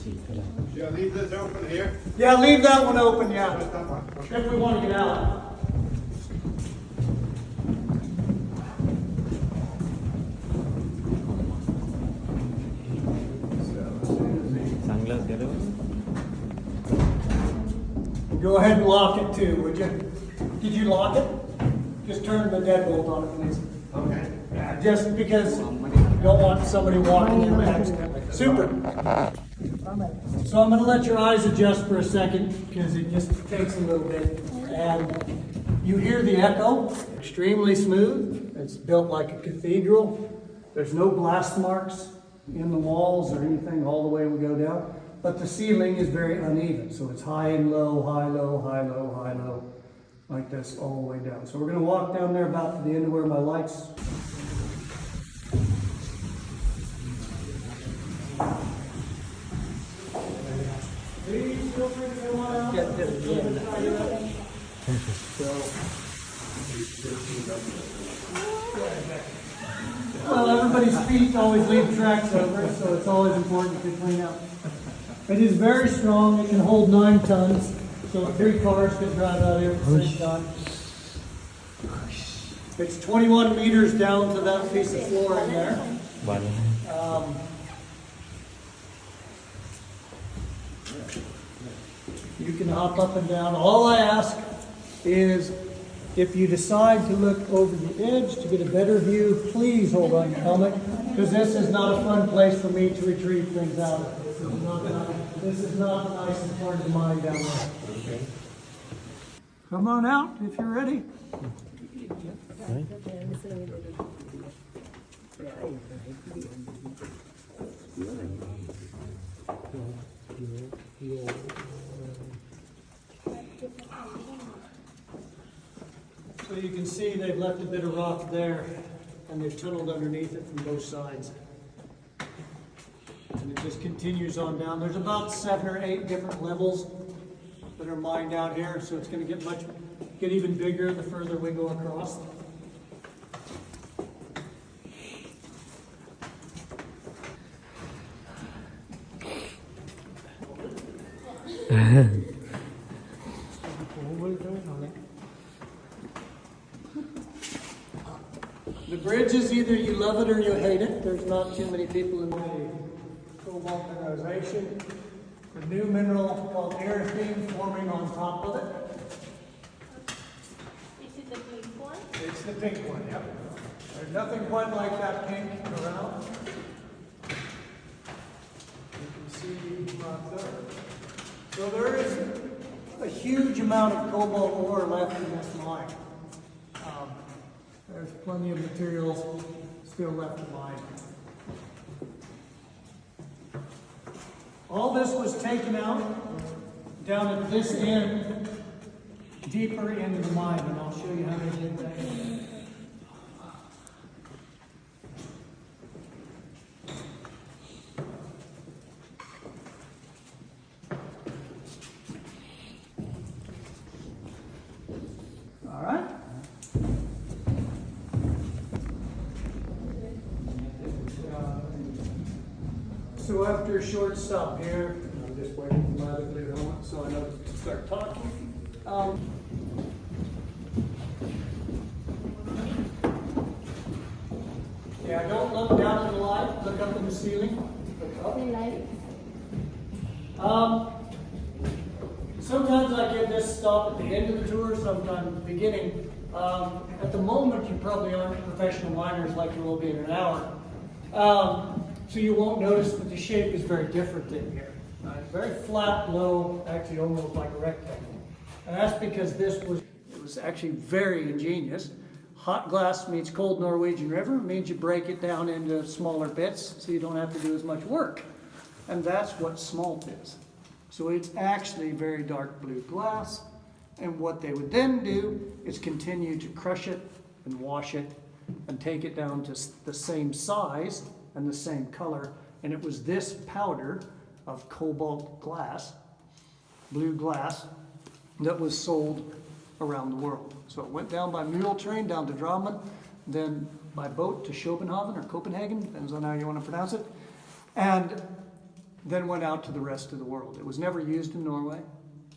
Should I leave this open here? Yeah, leave that one open, yeah. Just that one. Okay. If we want to get out. Sunglass get away? Go ahead and lock it too, would you? Did you lock it? Just turn the deadbolt on it, please. Okay. Yeah, just because you don't want somebody walking in accidentally. Super. So I'm going to let your eyes adjust for a second because it just takes a little bit. And you hear the echo, extremely smooth. It's built like a cathedral. There's no blast marks in the walls or anything all the way we go down. But the ceiling is very uneven. So it's high and low, high, low, high, low, high, low, like this all the way down. So we're going to walk down there about to the end of where my lights. Please feel free to come on out. Well, everybody's feet always leave tracks over, so it's always important to clean up. It is very strong. It can hold 9 tons, so 3 cars can drive out here at the same time. It's 21 meters down to that piece of floor in there. You can hop up and down. All I ask is if you decide to look over the edge to get a better view, please hold on your helmet, because this is not a fun place for me to retrieve things out of. This is not a nice part of the mine down there. Okay. Come on out if you're ready. So you can see they've left a bit of rock there, and they've tunneled underneath it from both sides. And it just continues on down. There's about 7 or 8 different levels that are mined out here, so it's going to get even bigger the further we go across. The bridge is either you love it or you hate it. There's not too many people in the Cobalt mineralization. The new mineral called erythine forming on top of it. Is it the pink one? It's the pink one, yep. There's nothing quite like that pink around. You can see right there. So there is a huge amount of cobalt ore left in this mine. There's plenty of materials still left to mine. All this was taken out down at this end, deeper into the mine, and I'll show you how they did that. All right. So after a short stop here, I'm just waiting for my other clear helmet so I know to start talking. Yeah, don't look down in the light, look up in the ceiling. Look up. Sometimes I give this stop at the end of the tour, sometimes at the beginning. At the moment, you probably aren't professional miners like you will be in an hour. So you won't notice that the shape is very different in here. It's very flat, low, actually almost like a rectangle. And that's because it was actually very ingenious. Hot glass meets cold Norwegian river means you break it down into smaller bits so you don't have to do as much work. And that's what smalt is. So it's actually very dark blue glass. And what they would then do is continue to crush it and wash it and take it down to the same size and the same color. And it was this powder of cobalt glass, blue glass, that was sold around the world. So it went down by mule train down to Drammen, then by boat to Copenhagen, depends on how you want to pronounce it. And then went out to the rest of the world. It was never used in Norway.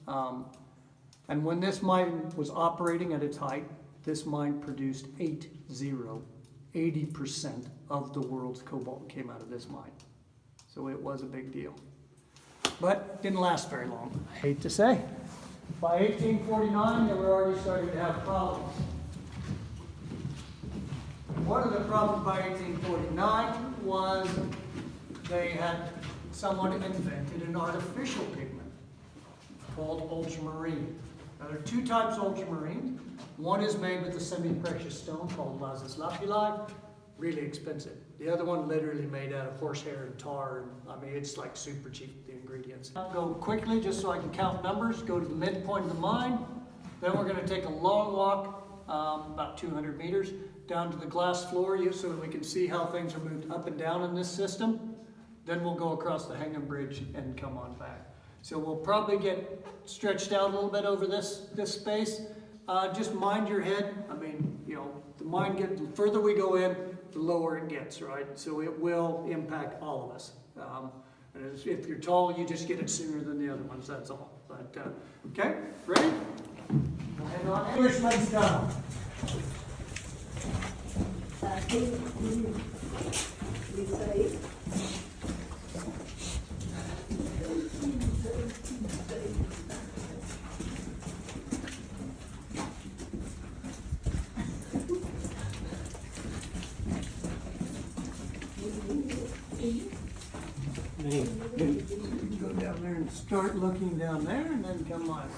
And when this mine was operating at its height, this mine produced 80% of the world's cobalt came out of this mine. So it was a big deal. But it didn't last very long, I hate to say. By 1849, they were already starting to have problems. One of the problems by 1849 was someone invented an artificial pigment called ultramarine. Now there are two types of ultramarine. One is made with a semi-precious stone called lazus lapilli, really expensive. The other one literally made out of horsehair and tar, and I mean it's like super cheap, the ingredients. I'll go quickly just so I can count numbers, go to the midpoint of the mine, then we're going to take a long walk, about 200 meters, down to the glass floor so that we can see how things are moved up and down in this system. Then we'll go across the hanging bridge and come on back. So we'll probably get stretched out a little bit over this space. Just mind your head. I mean, you know, the further we go in, the lower it gets, right? So it will impact all of us. And if you're tall, you just get it sooner than the other ones, that's all. But, okay, ready? Go ahead on. Englishman's down. Go down there and start looking down there and then come my way.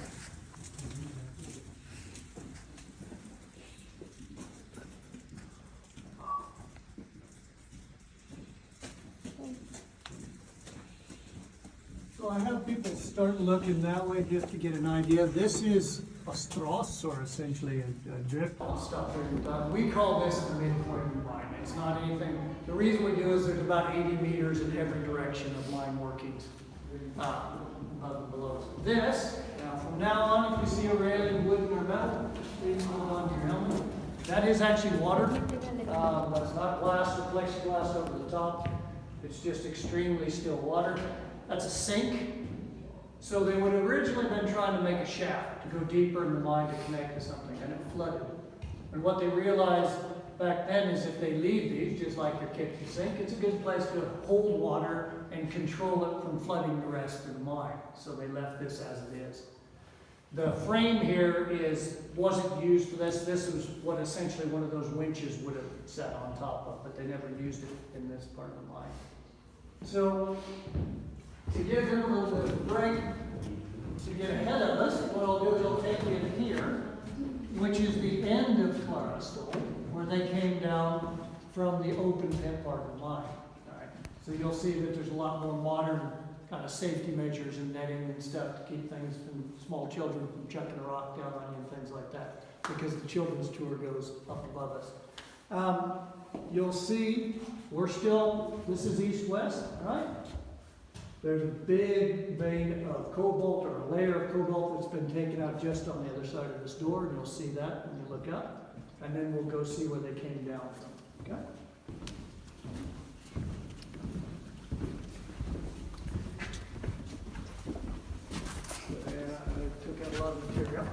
So I have people start looking that way just to get an idea. This is a strass, or essentially a drift stuff. We call this the midpoint of the mine. It's not anything. The reason we do is there's about 80 meters in every direction of mine workings above and below. This, now from now on, if you see a railing, wooden or metal, please hold on to your helmet. That is actually water. That's not glass or plexiglass over the top. It's just extremely still water. That's a sink. So they would have originally been trying to make a shaft to go deeper in the mine to connect to something, and it flooded. And what they realized back then is if they leave these, just like your kitchen sink, it's a good place to hold water and control it from flooding the rest of the mine. So they left this as it is. The frame here wasn't used for this. This was what essentially one of those winches would have sat on top of, but they never used it in this part of the mine. So to give them a little bit of a break, to get ahead of us, what I'll do is I'll take you in here, which is the end of Clarastol, where they came down from the open pit part of the mine. All right. So you'll see that there's a lot more modern kind of safety measures and netting and stuff to keep things from small children from chucking a rock down on you and things like that, because the children's tour goes up above us. You'll see this is east-west, right? There's a big vein of cobalt, or a layer of cobalt that's been taken out just on the other side of this door, and you'll see that when you look up. And then we'll go see where they came down from, okay? So, yeah, I took out a lot of material.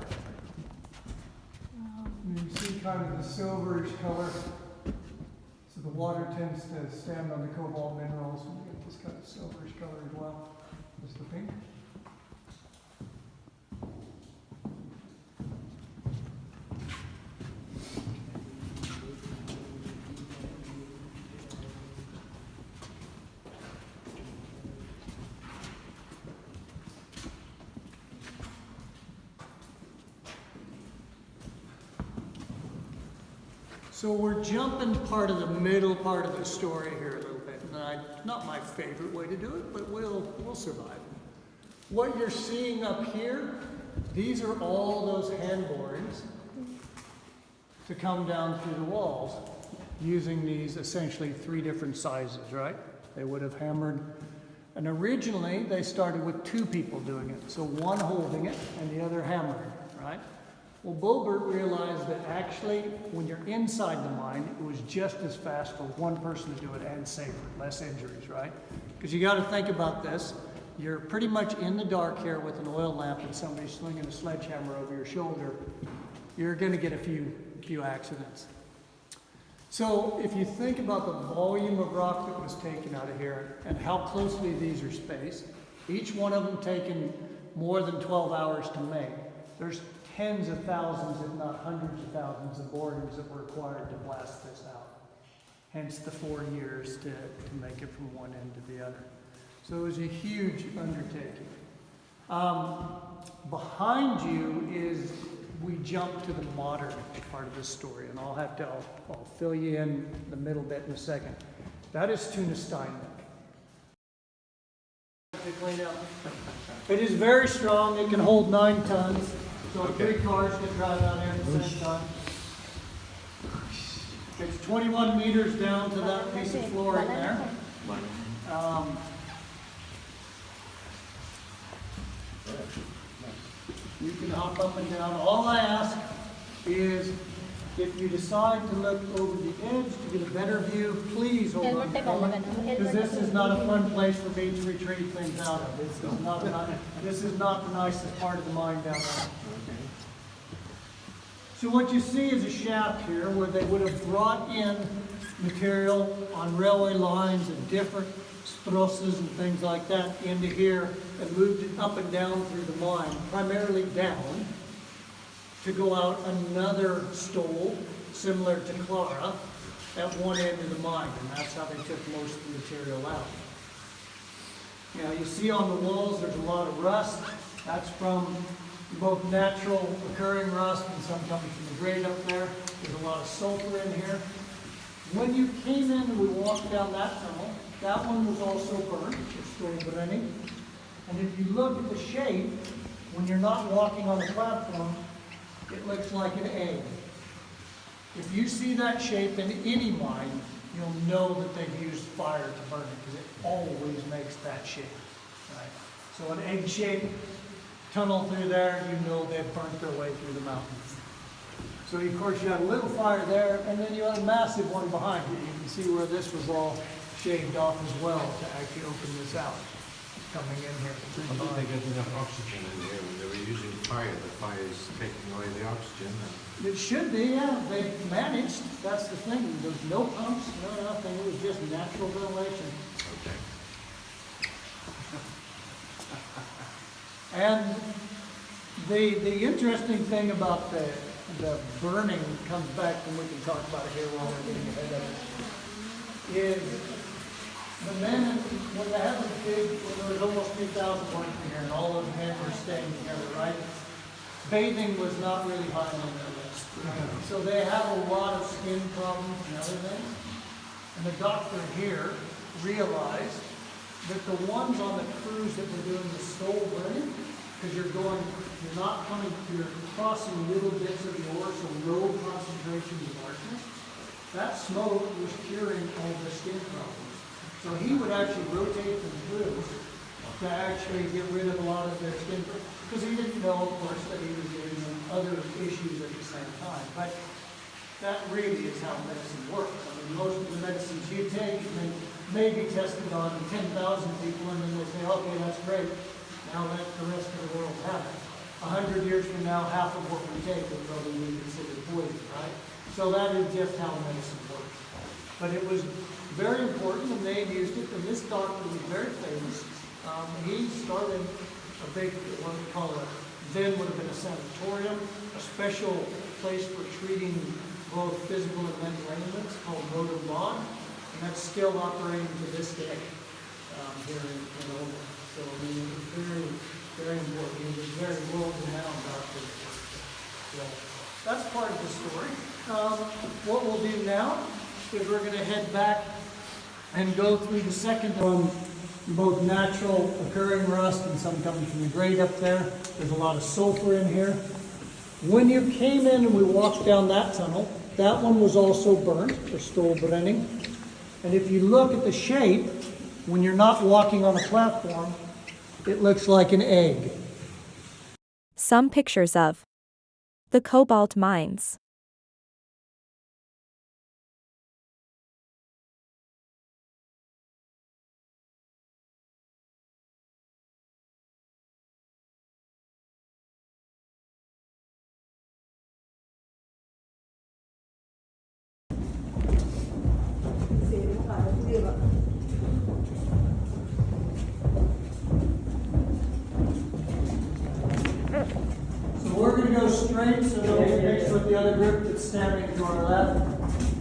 You see kind of the silverish color. So the water tends to stand on the cobalt minerals, and you get this kind of silverish color as well as the pink. So we're jumping part of the middle part of the story here a little bit. Not my favorite way to do it, but we'll survive. What you're seeing up here, these are all those hand borings to come down through the walls using these essentially 3 different sizes, right? They would have hammered, and originally they started with 2 people doing it. So one holding it and the other hammering, right? Well, Bobert realized that actually, when you're inside the mine, it was just as fast for one person to do it and safer, less injuries, right? Because you got to think about this. You're pretty much in the dark here with an oil lamp and somebody slinging a sledgehammer over your shoulder. You're going to get a few accidents. So if you think about the volume of rock that was taken out of here and how closely these are spaced, each one of them taken more than 12 hours to make. There's tens of thousands, if not hundreds of thousands of borings that were required to blast this out. Hence the 4 years to make it from one end to the other. So it was a huge undertaking. Behind you is, we jump to the modern part of the story, and I'll fill you in the middle bit in a second. That is Tuna Steinbeck. To clean up. It is very strong. It can hold 9 tons, so 3 cars can drive out here at the same time. It's 21 meters down to that piece of flooring there. You can hop up and down. All I ask is, if you decide to look over the edge to get a better view, please hold on to it, because this is not a fun place for me to retrieve things out of. This is not the nicest part of the mine down there. So what you see is a shaft here where they would have brought in material on railway lines and different sprosses and things like that into here and moved it up and down through the mine, primarily down, to go out another stole similar to Clara at one end of the mine, and that's how they took most of the material out. Now you see on the walls there's a lot of rust. That's from both natural occurring rust and some coming from the grade up there. There's a lot of sulfur in here. When you came in and we walked down that tunnel, that one was also burnt, it's still burning. And if you look at the shape, when you're not walking on the platform, it looks like an egg. If you see that shape in any mine, you'll know that they've used fire to burn it, because it always makes that shape. Right? So an egg-shaped tunnel through there, you know they've burnt their way through the mountain. So of course you had a little fire there, and then you had a massive one behind you. You can see where this was all shaved off as well to actually open this out, coming in here. I don't think there's enough oxygen in here. When they were using fire, the fire is taking away the oxygen. It should be, yeah. They managed. That's the thing. There's no pumps, no nothing. It was just natural ventilation. Okay. And the interesting thing about the burning comes back, and we can talk about it here while we're getting ahead of it, is the men, when they have a big, when there was almost 2,000 working here, and all those men were staying together, right? Bathing was not really high on their list. So they had a lot of skin problems and other things. And the doctor here realized that the ones on the cruise that were doing the stole burning, because you're crossing little bits of the ore, so low concentrations of arsenic, that smoke was curing all the skin problems. So he would actually rotate them through to actually get rid of a lot of their skin, because he didn't know, of course, that he was giving them other issues at the same time. But that really is how medicine works. I mean, most of the medicines you take may be tested on 10,000 people, and then they say, okay, that's great. Now let the rest of the world have it. 100 years from now, half of what we take will probably be considered poison, right? So that is just how medicine works. But it was very important, and they used it, and this doctor was very famous. He started a big, what we call then would have been a sanatorium, a special place for treating both physical and mental ailments called Road of Lawn, and that's still operating to this day here in Norway. So I mean, it was very, very important. He was a very world-renowned doctor. So that's part of the story. What we'll do now is we're going to head back and go through the second one, both natural occurring rust and some coming from the grade up there. There's a lot of sulfur in here. When you came in and we walked down that tunnel, that one was also burnt, or stole burning. And if you look at the shape, when you're not walking on a platform, it looks like an egg. Some pictures of the Cobalt mines. crates, and they'll be mixed with the other group that's standing to our left.